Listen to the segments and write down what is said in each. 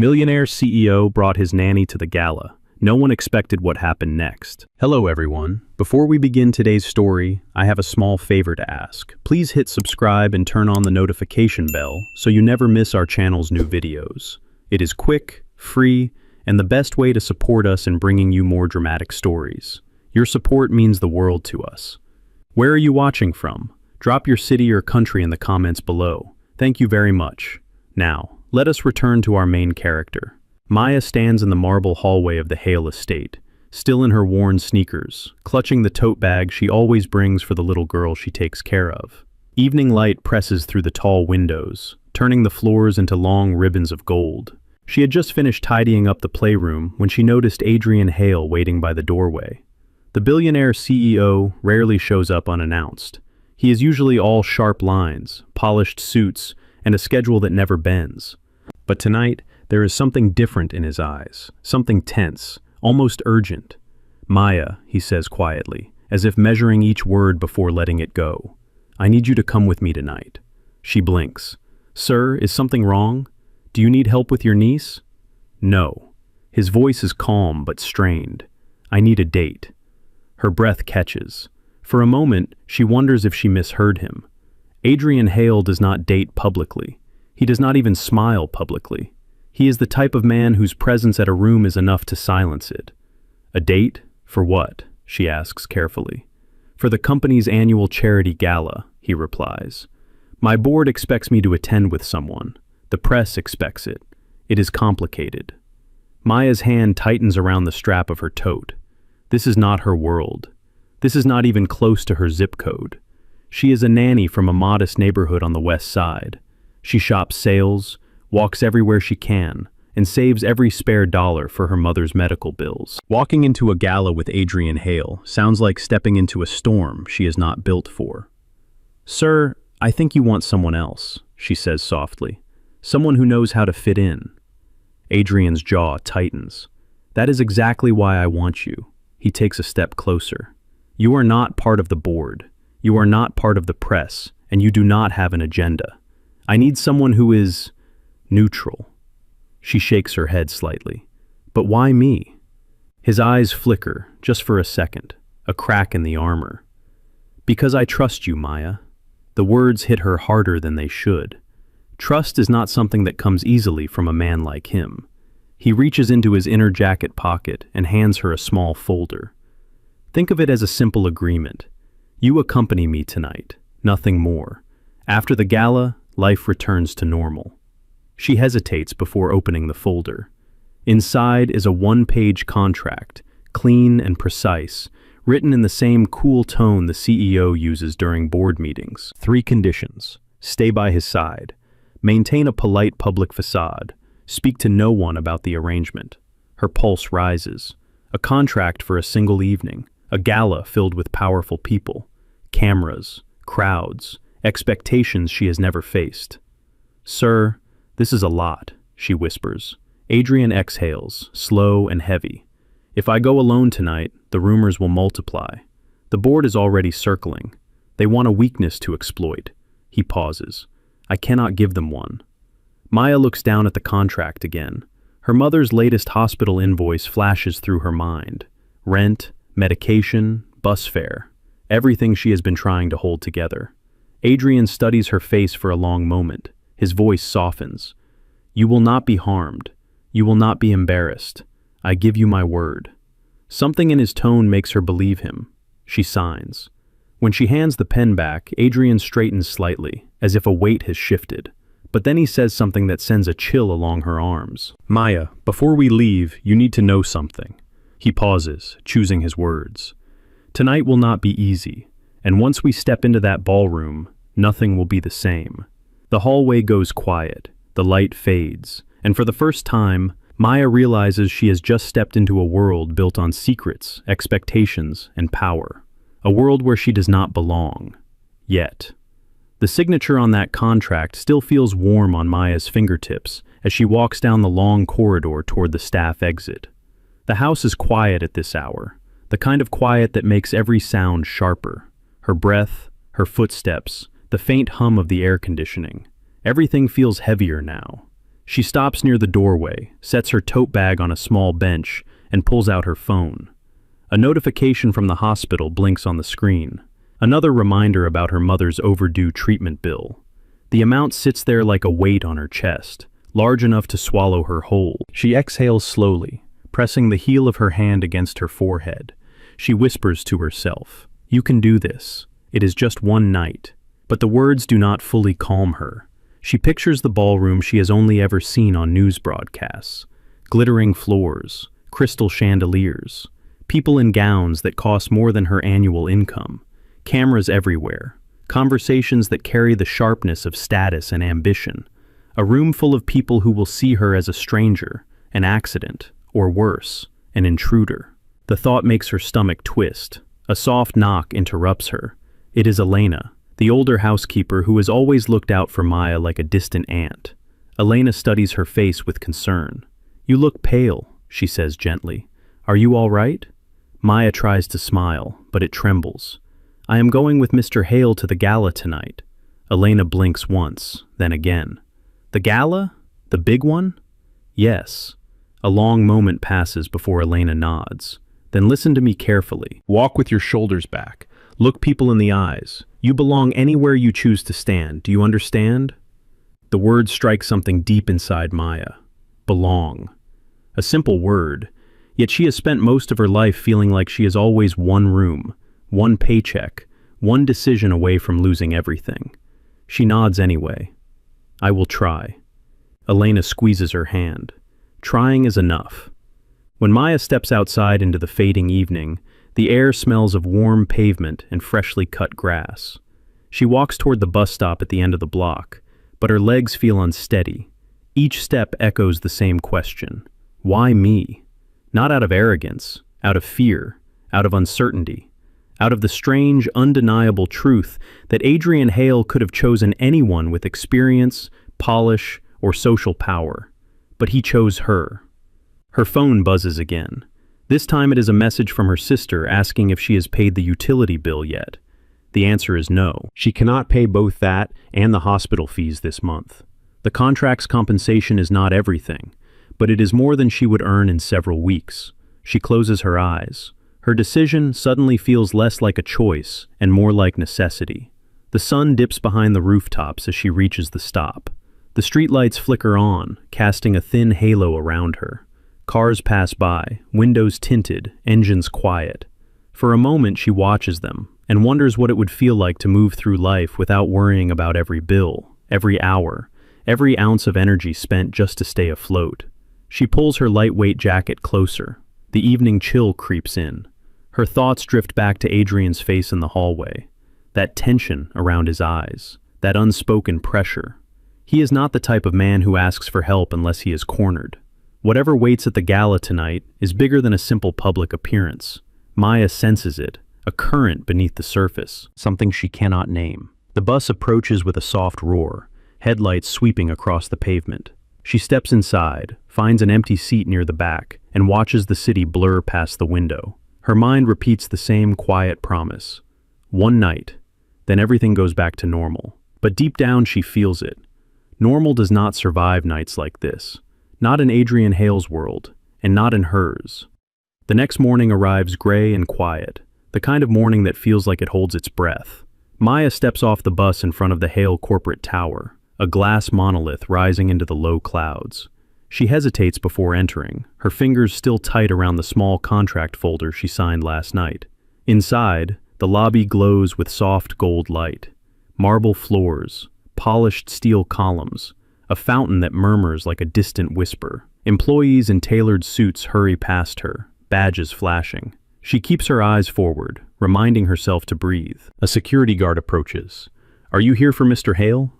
Millionaire CEO brought his nanny to the gala. No one expected what happened next. Hello everyone. Before we begin today's story, I have a small favor to ask. Please hit subscribe and turn on the notification bell so you never miss our channel's new videos. It is quick, free, and the best way to support us in bringing you more dramatic stories. Your support means the world to us. Where are you watching from? Drop your city or country in the comments below. Thank you very much. Now, let us return to our main character. Maya stands in the marble hallway of the Hale estate, still in her worn sneakers, clutching the tote bag she always brings for the little girl she takes care of. Evening light presses through the tall windows, turning the floors into long ribbons of gold. She had just finished tidying up the playroom when she noticed Adrian Hale waiting by the doorway. The billionaire CEO rarely shows up unannounced. He is usually all sharp lines, polished suits, and a schedule that never bends. But tonight, there is something different in his eyes, something tense, almost urgent. "Maya," he says quietly, as if measuring each word before letting it go. "I need you to come with me tonight." She blinks. "Sir, is something wrong? Do you need help with your niece?" "No." His voice is calm but strained. "I need a date." Her breath catches. For a moment, she wonders if she misheard him. Adrian Hale does not date publicly. He does not even smile publicly. He is the type of man whose presence at a room is enough to silence it. "A date? For what?" she asks carefully. "For the company's annual charity gala," he replies. "My board expects me to attend with someone. The press expects it. It is complicated." Maya's hand tightens around the strap of her tote. This is not her world. This is not even close to her zip code. She is a nanny from a modest neighborhood on the west side. She shops sales, walks everywhere she can, and saves every spare dollar for her mother's medical bills. Walking into a gala with Adrian Hale sounds like stepping into a storm she is not built for. "Sir, I think you want someone else," she says softly. "Someone who knows how to fit in." Adrian's jaw tightens. "That is exactly why I want you." He takes a step closer. "You are not part of the board. You are not part of the press, and you do not have an agenda. I need someone who is neutral." She shakes her head slightly. "But why me?" His eyes flicker, just for a second, a crack in the armor. "Because I trust you, Maya." The words hit her harder than they should. Trust is not something that comes easily from a man like him. He reaches into his inner jacket pocket and hands her a small folder. "Think of it as a simple agreement. You accompany me tonight, nothing more. After the gala, life returns to normal." She hesitates before opening the folder. Inside is a one-page contract, clean and precise, written in the same cool tone the CEO uses during board meetings. 3 conditions. Stay by his side. Maintain a polite public facade. Speak to no one about the arrangement. Her pulse rises. A contract for a single evening. A gala filled with powerful people. Cameras, crowds, expectations she has never faced. "Sir, this is a lot," she whispers. Adrian exhales, slow and heavy. "If I go alone tonight, the rumors will multiply. The board is already circling. They want a weakness to exploit." He pauses. "I cannot give them one." Maya looks down at the contract again. Her mother's latest hospital invoice flashes through her mind. Rent, medication, bus fare. Everything she has been trying to hold together. Adrian studies her face for a long moment. His voice softens. "You will not be harmed. You will not be embarrassed. I give you my word." Something in his tone makes her believe him. She signs. When she hands the pen back, Adrian straightens slightly, as if a weight has shifted. But then he says something that sends a chill along her arms. "Maya, before we leave, you need to know something." He pauses, choosing his words. "Tonight will not be easy, and once we step into that ballroom, nothing will be the same." The hallway goes quiet, the light fades, and for the first time, Maya realizes she has just stepped into a world built on secrets, expectations, and power. A world where she does not belong. Yet. The signature on that contract still feels warm on Maya's fingertips as she walks down the long corridor toward the staff exit. The house is quiet at this hour, the kind of quiet that makes every sound sharper. Her breath, her footsteps, the faint hum of the air conditioning. Everything feels heavier now. She stops near the doorway, sets her tote bag on a small bench, and pulls out her phone. A notification from the hospital blinks on the screen. Another reminder about her mother's overdue treatment bill. The amount sits there like a weight on her chest, large enough to swallow her whole. She exhales slowly, pressing the heel of her hand against her forehead. She whispers to herself, "You can do this. It is just one night." But the words do not fully calm her. She pictures the ballroom she has only ever seen on news broadcasts. Glittering floors, crystal chandeliers, people in gowns that cost more than her annual income, cameras everywhere, conversations that carry the sharpness of status and ambition, a room full of people who will see her as a stranger, an accident, or worse, an intruder. The thought makes her stomach twist. A soft knock interrupts her. It is Elena, the older housekeeper who has always looked out for Maya like a distant aunt. Elena studies her face with concern. "You look pale," she says gently. "Are you all right?" Maya tries to smile, but it trembles. "I am going with Mr. Hale to the gala tonight." Elena blinks once, then again. "The gala? The big one?" "Yes." A long moment passes before Elena nods. "Then listen to me carefully. Walk with your shoulders back. Look people in the eyes. You belong anywhere you choose to stand. Do you understand?" The word strikes something deep inside Maya. Belong. A simple word, yet she has spent most of her life feeling like she is always one room, one paycheck, one decision away from losing everything. She nods anyway. "I will try." Elena squeezes her hand. Trying is enough. When Maya steps outside into the fading evening, the air smells of warm pavement and freshly cut grass. She walks toward the bus stop at the end of the block, but her legs feel unsteady. Each step echoes the same question. Why me? Not out of arrogance, out of fear, out of uncertainty, out of the strange, undeniable truth that Adrian Hale could have chosen anyone with experience, polish, or social power. But he chose her. Her phone buzzes again. This time it is a message from her sister asking if she has paid the utility bill yet. The answer is no. She cannot pay both that and the hospital fees this month. The contract's compensation is not everything, but it is more than she would earn in several weeks. She closes her eyes. Her decision suddenly feels less like a choice and more like necessity. The sun dips behind the rooftops as she reaches the stop. The streetlights flicker on, casting a thin halo around her. Cars pass by, windows tinted, engines quiet. For a moment she watches them and wonders what it would feel like to move through life without worrying about every bill, every hour, every ounce of energy spent just to stay afloat. She pulls her lightweight jacket closer. The evening chill creeps in. Her thoughts drift back to Adrian's face in the hallway. That tension around his eyes, that unspoken pressure. He is not the type of man who asks for help unless he is cornered. Whatever waits at the gala tonight is bigger than a simple public appearance. Maya senses it, a current beneath the surface, something she cannot name. The bus approaches with a soft roar, headlights sweeping across the pavement. She steps inside, finds an empty seat near the back, and watches the city blur past the window. Her mind repeats the same quiet promise. One night, then everything goes back to normal. But deep down she feels it. Normal does not survive nights like this. Not in Adrian Hale's world, and not in hers. The next morning arrives gray and quiet, the kind of morning that feels like it holds its breath. Maya steps off the bus in front of the Hale corporate tower, a glass monolith rising into the low clouds. She hesitates before entering, her fingers still tight around the small contract folder she signed last night. Inside, the lobby glows with soft gold light. Marble floors, polished steel columns, a fountain that murmurs like a distant whisper. Employees in tailored suits hurry past her, badges flashing. She keeps her eyes forward, reminding herself to breathe. A security guard approaches. "Are you here for Mr. Hale?"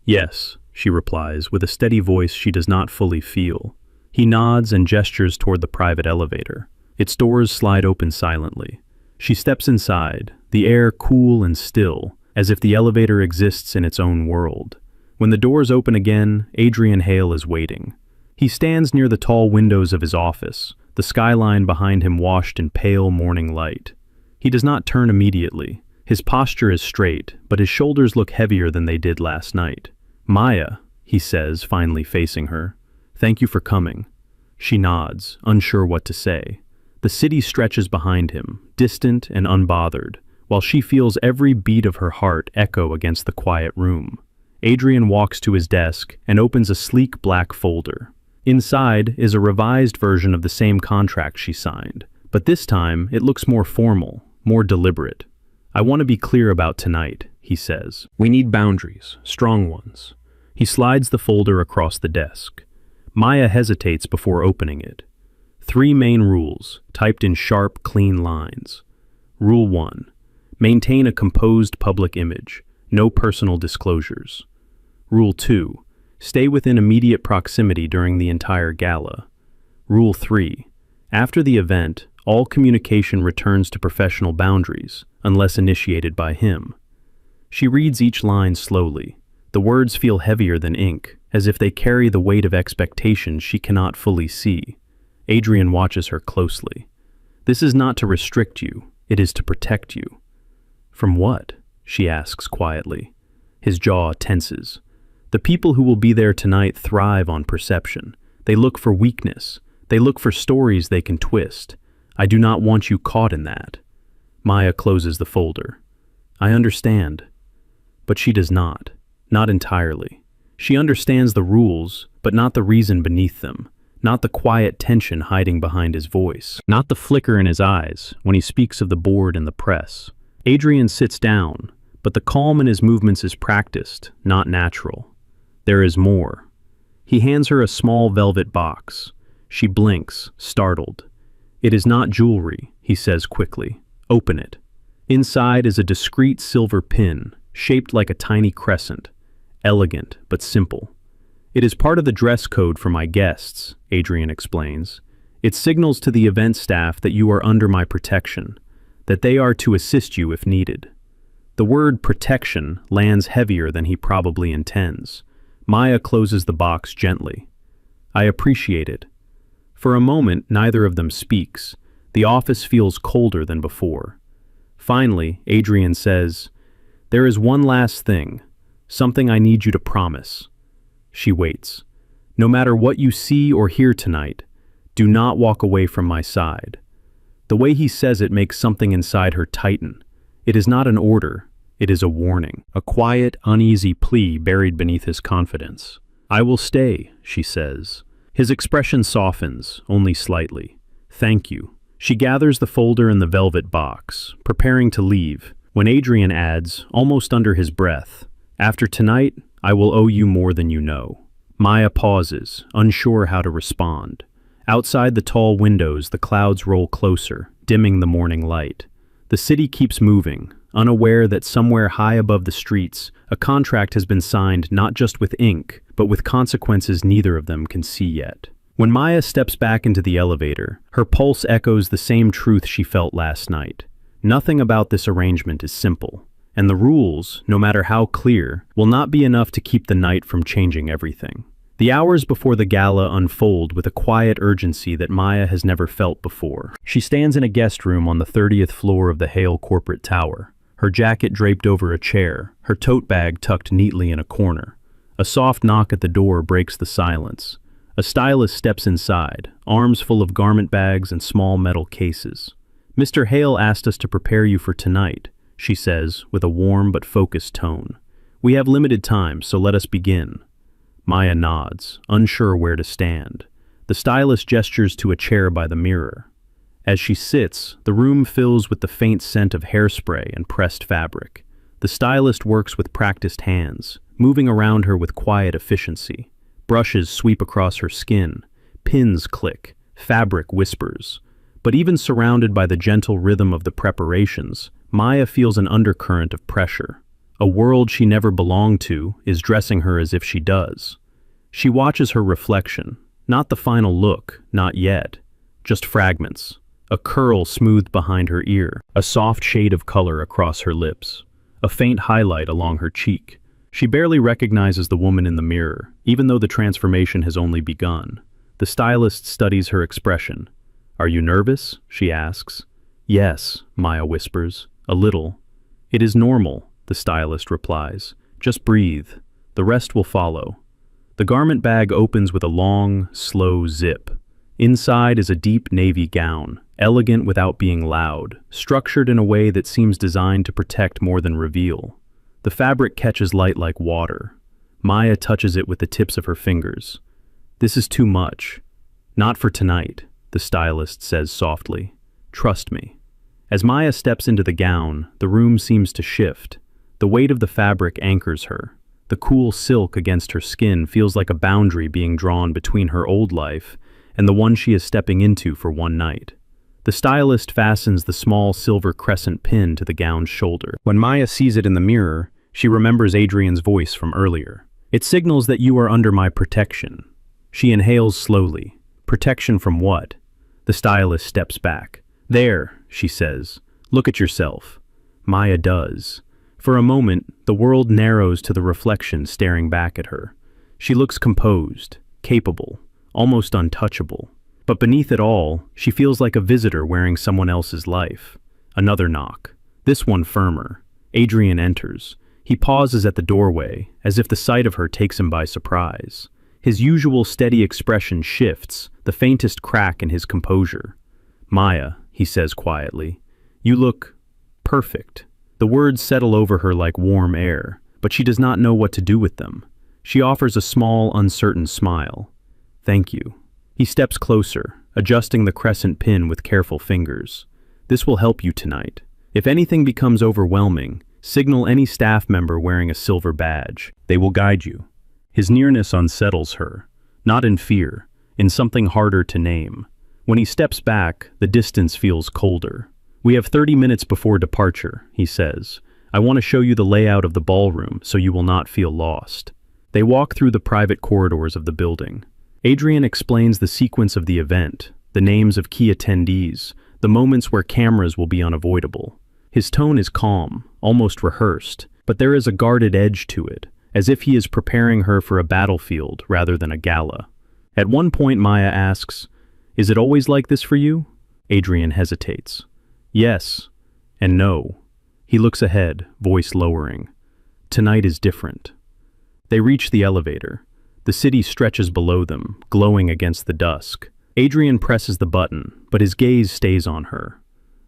"Yes," she replies, with a steady voice she does not fully feel. He nods and gestures toward the private elevator. Its doors slide open silently. She steps inside, the air cool and still, as if the elevator exists in its own world. When the doors open again, Adrian Hale is waiting. He stands near the tall windows of his office, the skyline behind him washed in pale morning light. He does not turn immediately. His posture is straight, but his shoulders look heavier than they did last night. "Maya," he says, finally facing her, "Thank you for coming." She nods, unsure what to say. The city stretches behind him, distant and unbothered, while she feels every beat of her heart echo against the quiet room. Adrian walks to his desk and opens a sleek black folder. Inside is a revised version of the same contract she signed, but this time it looks more formal, more deliberate. "I want to be clear about tonight," he says. "We need boundaries, strong ones." He slides the folder across the desk. Maya hesitates before opening it. 3 main rules, typed in sharp, clean lines. Rule 1. Maintain a composed public image. No personal disclosures. Rule 2. Stay within immediate proximity during the entire gala. Rule 3. After the event, all communication returns to professional boundaries, unless initiated by him. She reads each line slowly. The words feel heavier than ink, as if they carry the weight of expectations she cannot fully see. Adrian watches her closely. "This is not to restrict you, it is to protect you." "From what?" she asks quietly. His jaw tenses. "The people who will be there tonight thrive on perception. They look for weakness. They look for stories they can twist. I do not want you caught in that." Maya closes the folder. "I understand." But she does not. Not entirely. She understands the rules, but not the reason beneath them. Not the quiet tension hiding behind his voice. Not the flicker in his eyes when he speaks of the board and the press. Adrian sits down, but the calm in his movements is practiced, not natural. There is more. He hands her a small velvet box. She blinks, startled. "It is not jewelry," he says quickly. "Open it." Inside is a discreet silver pin, shaped like a tiny crescent. Elegant, but simple. "It is part of the dress code for my guests," Adrian explains. "It signals to the event staff that you are under my protection, that they are to assist you if needed." The word protection lands heavier than he probably intends. Maya closes the box gently. "I appreciate it." For a moment, neither of them speaks. The office feels colder than before. Finally, Adrian says, "There is one last thing, something I need you to promise." She waits. "No matter what you see or hear tonight, do not walk away from my side." The way he says it makes something inside her tighten. It is not an order, it is a warning. A quiet, uneasy plea buried beneath his confidence. "I will stay," she says. His expression softens, only slightly. "Thank you." She gathers the folder in the velvet box, preparing to leave, when Adrian adds, almost under his breath, "After tonight, I will owe you more than you know." Maya pauses, unsure how to respond. Outside the tall windows, the clouds roll closer, dimming the morning light. The city keeps moving, unaware that somewhere high above the streets, a contract has been signed not just with ink, but with consequences neither of them can see yet. When Maya steps back into the elevator, her pulse echoes the same truth she felt last night. Nothing about this arrangement is simple. And the rules, no matter how clear, will not be enough to keep the night from changing everything. The hours before the gala unfold with a quiet urgency that Maya has never felt before. She stands in a guest room on the 30th floor of the Hale corporate tower, her jacket draped over a chair, her tote bag tucked neatly in a corner. A soft knock at the door breaks the silence. A stylist steps inside, arms full of garment bags and small metal cases. "Mr. Hale asked us to prepare you for tonight," she says, with a warm but focused tone. "We have limited time, so let us begin." Maya nods, unsure where to stand. The stylist gestures to a chair by the mirror. As she sits, the room fills with the faint scent of hairspray and pressed fabric. The stylist works with practiced hands, moving around her with quiet efficiency. Brushes sweep across her skin, pins click, fabric whispers. But even surrounded by the gentle rhythm of the preparations, Maya feels an undercurrent of pressure. A world she never belonged to is dressing her as if she does. She watches her reflection, not the final look, not yet, just fragments. A curl smoothed behind her ear, a soft shade of color across her lips, a faint highlight along her cheek. She barely recognizes the woman in the mirror, even though the transformation has only begun. The stylist studies her expression. "Are you nervous?" she asks. "Yes," Maya whispers. "A little." "It is normal," the stylist replies. "Just breathe. The rest will follow." The garment bag opens with a long, slow zip. Inside is a deep navy gown, elegant without being loud, structured in a way that seems designed to protect more than reveal. The fabric catches light like water. Maya touches it with the tips of her fingers. "This is too much." "Not for tonight," the stylist says softly. "Trust me." As Maya steps into the gown, the room seems to shift. The weight of the fabric anchors her. The cool silk against her skin feels like a boundary being drawn between her old life and the one she is stepping into for one night. The stylist fastens the small silver crescent pin to the gown's shoulder. When Maya sees it in the mirror, she remembers Adrian's voice from earlier. "It signals that you are under my protection." She inhales slowly. Protection from what? The stylist steps back. "There," she says. "Look at yourself." Maya does. For a moment, the world narrows to the reflection staring back at her. She looks composed, capable, almost untouchable. But beneath it all, she feels like a visitor wearing someone else's life. Another knock. This one firmer. Adrian enters. He pauses at the doorway, as if the sight of her takes him by surprise. His usual steady expression shifts, the faintest crack in his composure. "Maya," he says quietly, "you look perfect." The words settle over her like warm air, but she does not know what to do with them. She offers a small, uncertain smile. "Thank you." He steps closer, adjusting the crescent pin with careful fingers. "This will help you tonight. If anything becomes overwhelming, signal any staff member wearing a silver badge. They will guide you." His nearness unsettles her, not in fear, in something harder to name. When he steps back, the distance feels colder. "We have 30 minutes before departure," he says. "I want to show you the layout of the ballroom so you will not feel lost." They walk through the private corridors of the building. Adrian explains the sequence of the event, the names of key attendees, the moments where cameras will be unavoidable. His tone is calm, almost rehearsed, but there is a guarded edge to it, as if he is preparing her for a battlefield rather than a gala. At one point Maya asks, "Is it always like this for you?" Adrian hesitates. "Yes, and no." He looks ahead, voice lowering. "Tonight is different." They reach the elevator. The city stretches below them, glowing against the dusk. Adrian presses the button, but his gaze stays on her.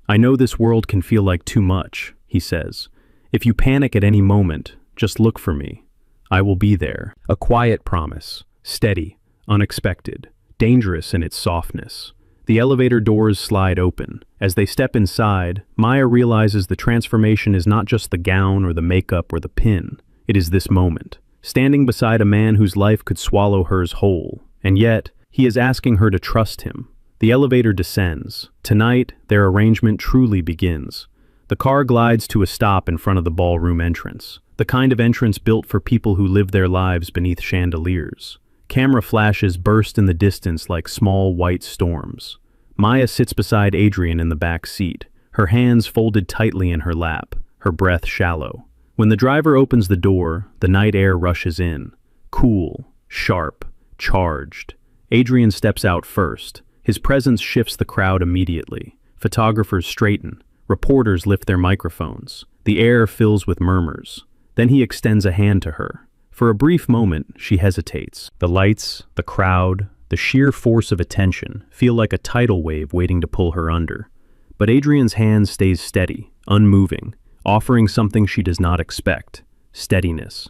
"I know this world can feel like too much," he says. "If you panic at any moment, just look for me. I will be there." A quiet promise, steady, unexpected, dangerous in its softness. The elevator doors slide open. As they step inside, Maya realizes the transformation is not just the gown or the makeup or the pin. It is this moment, standing beside a man whose life could swallow hers whole. And yet, he is asking her to trust him. The elevator descends. Tonight, their arrangement truly begins. The car glides to a stop in front of the ballroom entrance, the kind of entrance built for people who live their lives beneath chandeliers. Camera flashes burst in the distance like small white storms. Maya sits beside Adrian in the back seat, her hands folded tightly in her lap, her breath shallow. When the driver opens the door, the night air rushes in. Cool, sharp, charged. Adrian steps out first. His presence shifts the crowd immediately. Photographers straighten. Reporters lift their microphones. The air fills with murmurs. Then he extends a hand to her. For a brief moment, she hesitates. The lights, the crowd, the sheer force of attention feel like a tidal wave waiting to pull her under. But Adrian's hand stays steady, unmoving, offering something she does not expect: steadiness.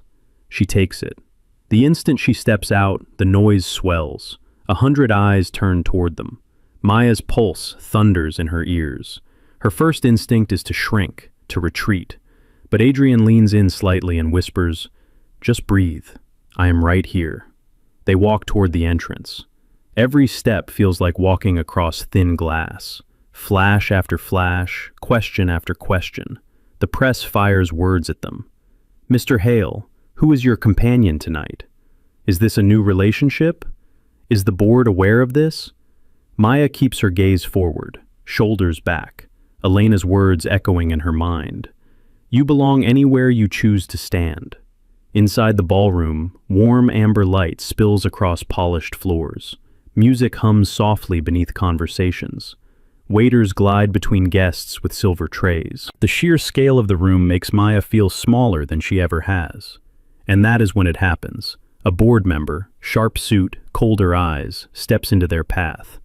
She takes it. The instant she steps out, the noise swells. 100 eyes turn toward them. Maya's pulse thunders in her ears. Her first instinct is to shrink, to retreat. But Adrian leans in slightly and whispers, "Just breathe. I am right here." They walk toward the entrance. Every step feels like walking across thin glass. Flash after flash, question after question. The press fires words at them. "Mr. Hale, who is your companion tonight? Is this a new relationship? Is the board aware of this?" Maya keeps her gaze forward, shoulders back, Elena's words echoing in her mind. "You belong anywhere you choose to stand." Inside the ballroom, warm amber light spills across polished floors. Music hums softly beneath conversations. Waiters glide between guests with silver trays. The sheer scale of the room makes Maya feel smaller than she ever has. And that is when it happens. A board member, sharp suit, colder eyes, steps into their path.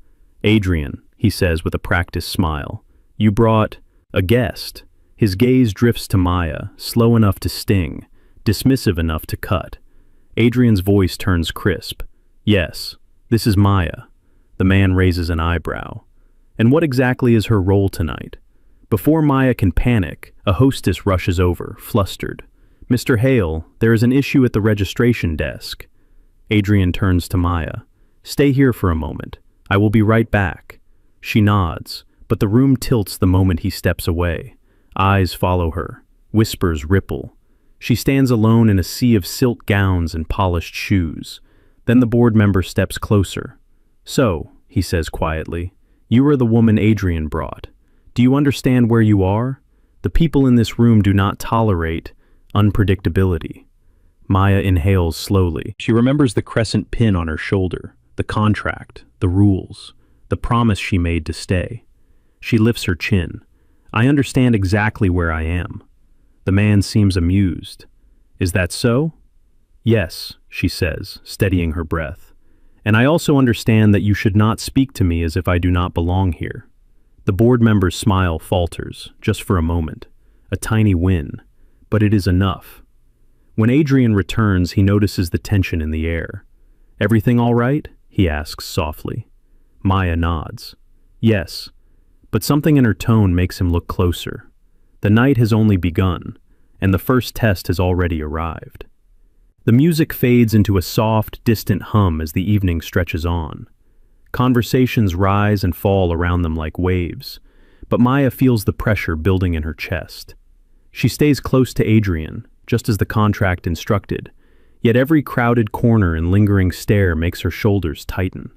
"Adrian," he says with a practiced smile, "you brought a guest." His gaze drifts to Maya, slow enough to sting, dismissive enough to cut. Adrian's voice turns crisp. "Yes, this is Maya." The man raises an eyebrow. "And what exactly is her role tonight?" Before Maya can panic, a hostess rushes over, flustered. "Mr. Hale, there is an issue at the registration desk." Adrian turns to Maya. "Stay here for a moment. I will be right back." She nods, but the room tilts the moment he steps away. Eyes follow her. Whispers ripple. She stands alone in a sea of silk gowns and polished shoes. Then the board member steps closer. "So," he says quietly, "you are the woman Adrian brought. Do you understand where you are? The people in this room do not tolerate unpredictability." Maya inhales slowly. She remembers the crescent pin on her shoulder, the contract, the rules, the promise she made to stay. She lifts her chin. "I understand exactly where I am." The man seems amused. "Is that so?" "Yes," she says, steadying her breath. "And I also understand that you should not speak to me as if I do not belong here." The board member's smile falters, just for a moment. A tiny win, but it is enough. When Adrian returns, he notices the tension in the air. "Everything all right?" he asks softly. Maya nods. "Yes," but something in her tone makes him look closer. The night has only begun, and the first test has already arrived. The music fades into a soft, distant hum as the evening stretches on. Conversations rise and fall around them like waves, but Maya feels the pressure building in her chest. She stays close to Adrian, just as the contract instructed, yet every crowded corner and lingering stare makes her shoulders tighten.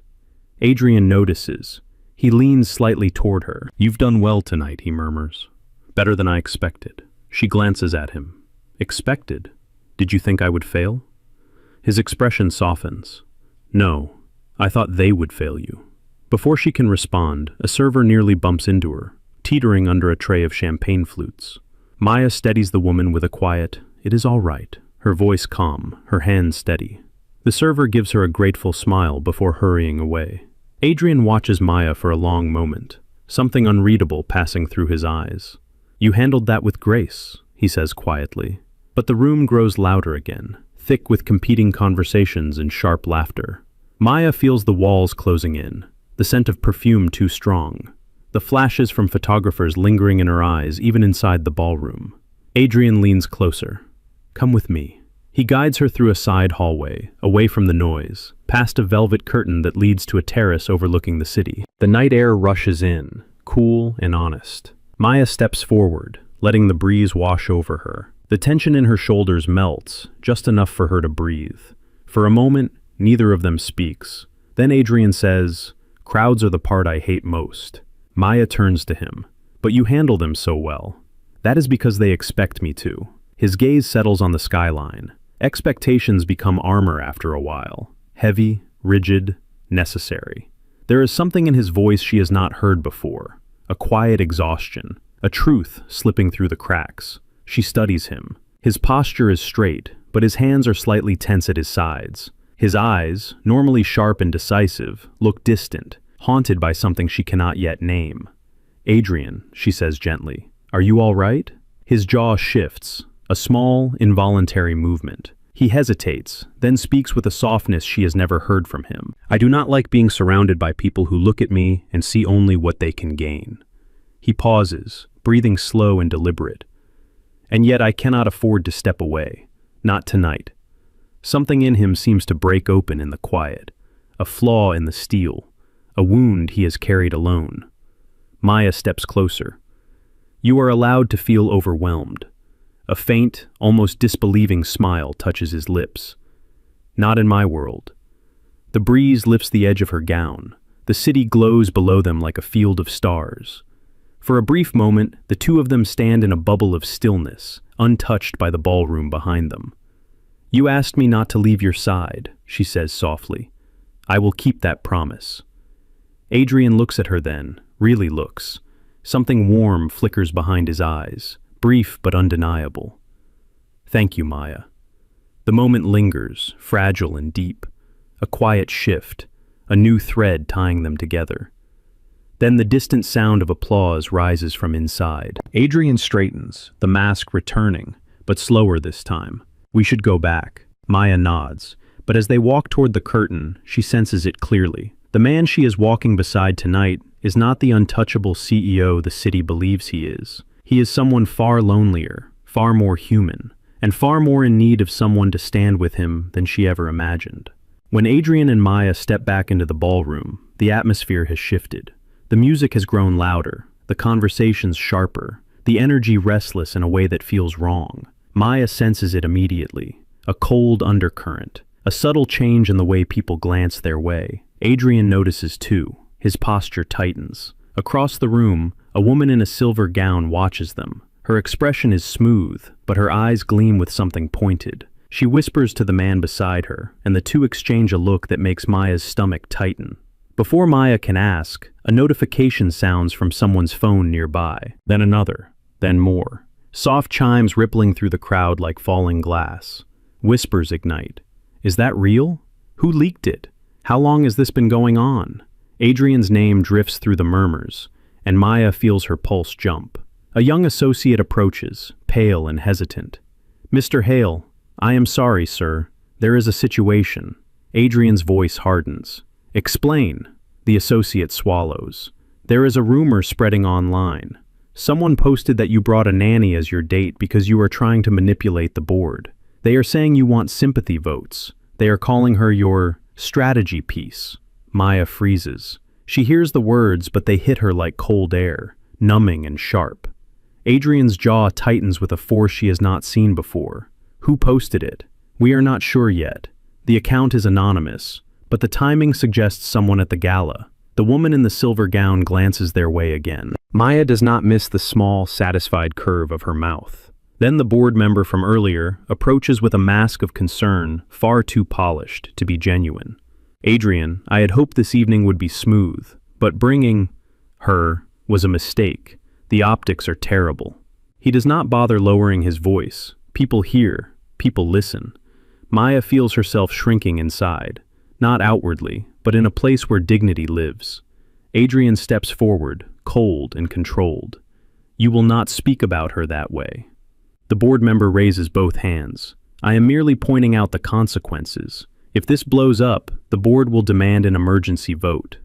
Adrian notices. He leans slightly toward her. "You've done well tonight," he murmurs. "Better than I expected." She glances at him. "Expected? Did you think I would fail?" His expression softens. "No, I thought they would fail you." Before she can respond, a server nearly bumps into her, teetering under a tray of champagne flutes. Maya steadies the woman with a quiet, "It is all right," her voice calm, her hand steady. The server gives her a grateful smile before hurrying away. Adrian watches Maya for a long moment, something unreadable passing through his eyes. "You handled that with grace," he says quietly. But the room grows louder again, thick with competing conversations and sharp laughter. Maya feels the walls closing in, the scent of perfume too strong, the flashes from photographers lingering in her eyes even inside the ballroom. Adrian leans closer. "Come with me." He guides her through a side hallway, away from the noise, past a velvet curtain that leads to a terrace overlooking the city. The night air rushes in, cool and honest. Maya steps forward, letting the breeze wash over her. The tension in her shoulders melts, just enough for her to breathe. For a moment, neither of them speaks. Then Adrian says, "Crowds are the part I hate most." Maya turns to him. "But you handle them so well." "That is because they expect me to." His gaze settles on the skyline. Expectations become armor after a while. Heavy, rigid, necessary. There is something in his voice she has not heard before. A quiet exhaustion. A truth slipping through the cracks. She studies him. His posture is straight, but his hands are slightly tense at his sides. His eyes, normally sharp and decisive, look distant, haunted by something she cannot yet name. "Adrian," she says gently, "are you all right?" His jaw shifts, a small, involuntary movement. He hesitates, then speaks with a softness she has never heard from him. "I do not like being surrounded by people who look at me and see only what they can gain." He pauses, breathing slow and deliberate. "And yet I cannot afford to step away. Not tonight." Something in him seems to break open in the quiet. A flaw in the steel. A wound he has carried alone. Maya steps closer. "You are allowed to feel overwhelmed." A faint, almost disbelieving smile touches his lips. "Not in my world." The breeze lifts the edge of her gown. The city glows below them like a field of stars. For a brief moment, the two of them stand in a bubble of stillness, untouched by the ballroom behind them. "You asked me not to leave your side," she says softly. "I will keep that promise." Adrian looks at her then, really looks. Something warm flickers behind his eyes, brief but undeniable. "Thank you, Maya." The moment lingers, fragile and deep. A quiet shift, a new thread tying them together. Then the distant sound of applause rises from inside. Adrian straightens, the mask returning, but slower this time. We should go back. Maya nods, but as they walk toward the curtain, she senses it clearly. The man she is walking beside tonight is not the untouchable CEO the city believes he is. He is someone far lonelier, far more human, and far more in need of someone to stand with him than she ever imagined. When Adrian and Maya step back into the ballroom, the atmosphere has shifted. The music has grown louder, the conversations sharper, the energy restless in a way that feels wrong. Maya senses it immediately, a cold undercurrent, a subtle change in the way people glance their way. Adrian notices too. His posture tightens. Across the room, a woman in a silver gown watches them. Her expression is smooth, but her eyes gleam with something pointed. She whispers to the man beside her, and the two exchange a look that makes Maya's stomach tighten. Before Maya can ask, a notification sounds from someone's phone nearby. Then another, then more. Soft chimes rippling through the crowd like falling glass. Whispers ignite. Is that real? Who leaked it? How long has this been going on? Adrian's name drifts through the murmurs, and Maya feels her pulse jump. A young associate approaches, pale and hesitant. "Mr. Hale, I am sorry, sir. There is a situation." Adrian's voice hardens. "Explain." The associate swallows. "There is a rumor spreading online. Someone posted that you brought a nanny as your date because you are trying to manipulate the board. They are saying you want sympathy votes. They are calling her your strategy piece." Maya freezes. She hears the words, but they hit her like cold air, numbing and sharp. Adrian's jaw tightens with a force she has not seen before. Who posted it? We are not sure yet. The account is anonymous, but the timing suggests someone at the gala. The woman in the silver gown glances their way again. Maya does not miss the small, satisfied curve of her mouth. Then the board member from earlier approaches with a mask of concern far too polished to be genuine. "Adrian, I had hoped this evening would be smooth, but bringing her was a mistake. The optics are terrible." He does not bother lowering his voice. People hear, people listen. Maya feels herself shrinking inside, not outwardly, but in a place where dignity lives. Adrian steps forward, cold and controlled. "You will not speak about her that way." The board member raises both hands. "I am merely pointing out the consequences. If this blows up, the board will demand an emergency vote."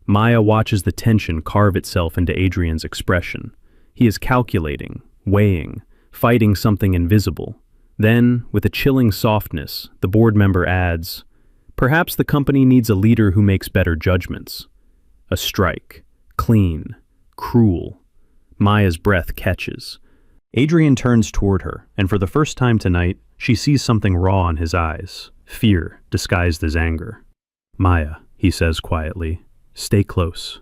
Maya watches the tension carve itself into Adrian's expression. He is calculating, weighing, fighting something invisible. Then, with a chilling softness, the board member adds, "Perhaps the company needs a leader who makes better judgments." A strike. Clean. Cruel. Maya's breath catches. Adrian turns toward her, and for the first time tonight, she sees something raw in his eyes. Fear disguised as anger. "Maya," he says quietly, "stay close."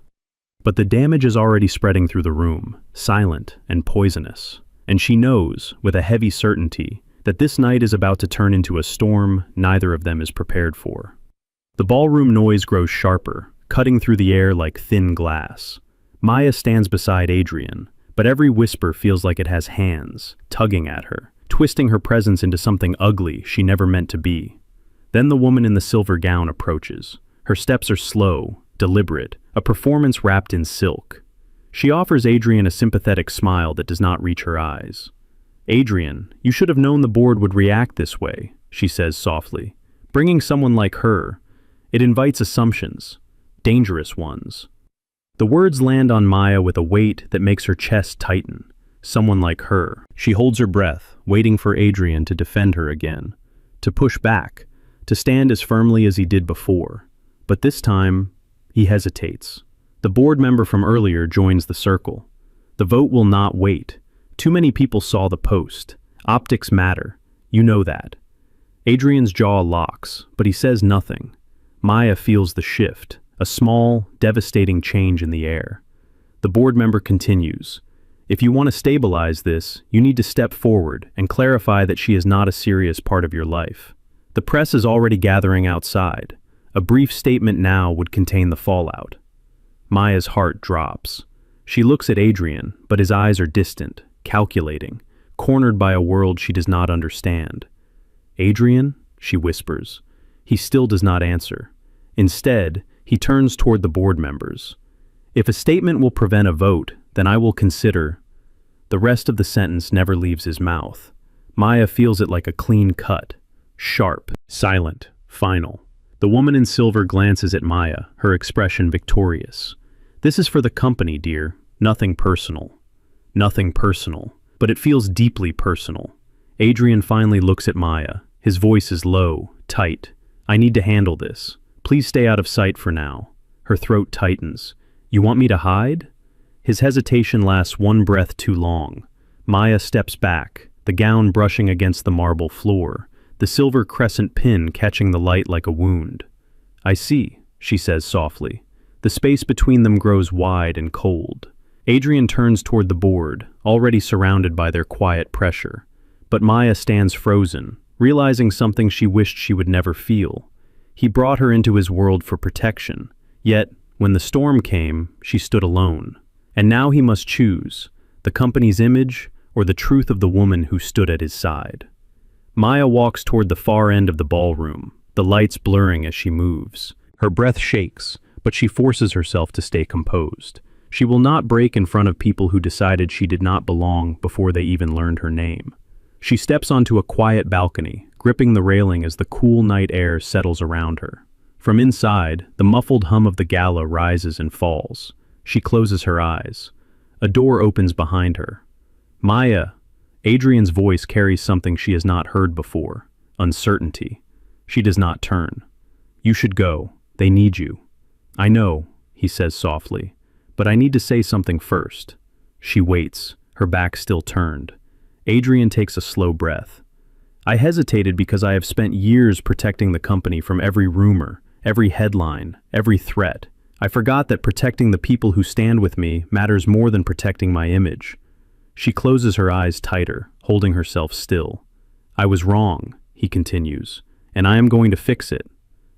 But the damage is already spreading through the room, silent and poisonous. And she knows, with a heavy certainty, that this night is about to turn into a storm neither of them is prepared for. The ballroom noise grows sharper, cutting through the air like thin glass. Maya stands beside Adrian, but every whisper feels like it has hands, tugging at her, twisting her presence into something ugly she never meant to be. Then the woman in the silver gown approaches. Her steps are slow, deliberate, a performance wrapped in silk. She offers Adrian a sympathetic smile that does not reach her eyes. "Adrian, you should have known the board would react this way," she says softly. "Bringing someone like her, it invites assumptions, dangerous ones." The words land on Maya with a weight that makes her chest tighten. Someone like her. She holds her breath, waiting for Adrian to defend her again, to push back, to stand as firmly as he did before. But this time, he hesitates. The board member from earlier joins the circle. The vote will not wait. Too many people saw the post. Optics matter. You know that. Adrian's jaw locks, but he says nothing. Maya feels the shift, a small, devastating change in the air. The board member continues. "If you want to stabilize this, you need to step forward and clarify that she is not a serious part of your life. The press is already gathering outside. A brief statement now would contain the fallout." Maya's heart drops. She looks at Adrian, but his eyes are distant, calculating, cornered by a world she does not understand. "Adrian?" she whispers. He still does not answer. Instead, he turns toward the board members. "If a statement will prevent a vote, then I will consider—" The rest of the sentence never leaves his mouth. Maya feels it like a clean cut. Sharp, silent, final. The woman in silver glances at Maya, her expression victorious. "This is for the company, dear. Nothing personal." Nothing personal, but it feels deeply personal. Adrian finally looks at Maya. His voice is low, tight. "I need to handle this. Please stay out of sight for now." Her throat tightens. "You want me to hide?" His hesitation lasts one breath too long. Maya steps back, the gown brushing against the marble floor, the silver crescent pin catching the light like a wound. "I see," she says softly. The space between them grows wide and cold. Adrian turns toward the board, already surrounded by their quiet pressure. But Maya stands frozen, realizing something she wished she would never feel. He brought her into his world for protection. Yet, when the storm came, she stood alone. And now he must choose, the company's image or the truth of the woman who stood at his side. Maya walks toward the far end of the ballroom, the lights blurring as she moves. Her breath shakes, but she forces herself to stay composed. She will not break in front of people who decided she did not belong before they even learned her name. She steps onto a quiet balcony, gripping the railing as the cool night air settles around her. From inside, the muffled hum of the gala rises and falls. She closes her eyes. A door opens behind her. "Maya!" Adrian's voice carries something she has not heard before. Uncertainty. She does not turn. "You should go. They need you." "I know," he says softly. "But I need to say something first." She waits, her back still turned. Adrian takes a slow breath. "I hesitated because I have spent years protecting the company from every rumor, every headline, every threat. I forgot that protecting the people who stand with me matters more than protecting my image." She closes her eyes tighter, holding herself still. "I was wrong," he continues, "and I am going to fix it."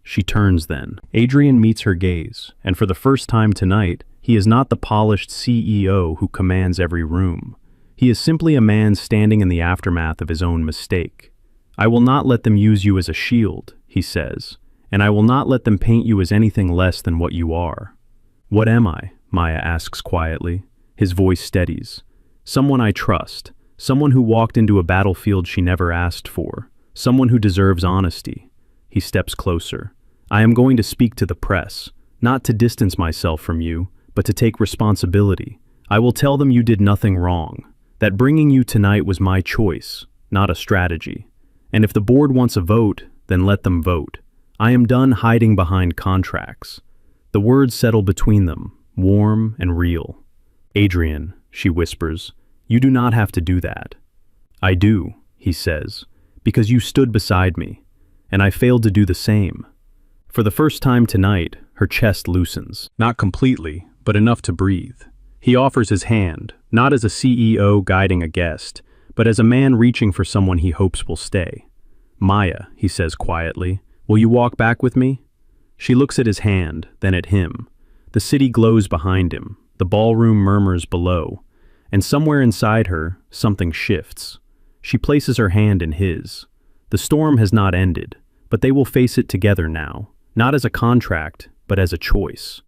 She turns then. Adrian meets her gaze, and for the first time tonight, he is not the polished CEO who commands every room. He is simply a man standing in the aftermath of his own mistake. "I will not let them use you as a shield," he says, "and I will not let them paint you as anything less than what you are." "What am I?" Maya asks quietly. His voice steadies. "Someone I trust, someone who walked into a battlefield she never asked for, someone who deserves honesty." He steps closer. "I am going to speak to the press, not to distance myself from you, but to take responsibility. I will tell them you did nothing wrong, that bringing you tonight was my choice, not a strategy. And if the board wants a vote, then let them vote. I am done hiding behind contracts." The words settle between them, warm and real. "Adrian," she whispers, "you do not have to do that." "I do," he says, "because you stood beside me, and I failed to do the same." For the first time tonight, her chest loosens. Not completely, but enough to breathe. He offers his hand, not as a CEO guiding a guest, but as a man reaching for someone he hopes will stay. "Maya," he says quietly, "will you walk back with me?" She looks at his hand, then at him. The city glows behind him, the ballroom murmurs below, and somewhere inside her, something shifts. She places her hand in his. The storm has not ended, but they will face it together now, not as a contract, but as a choice.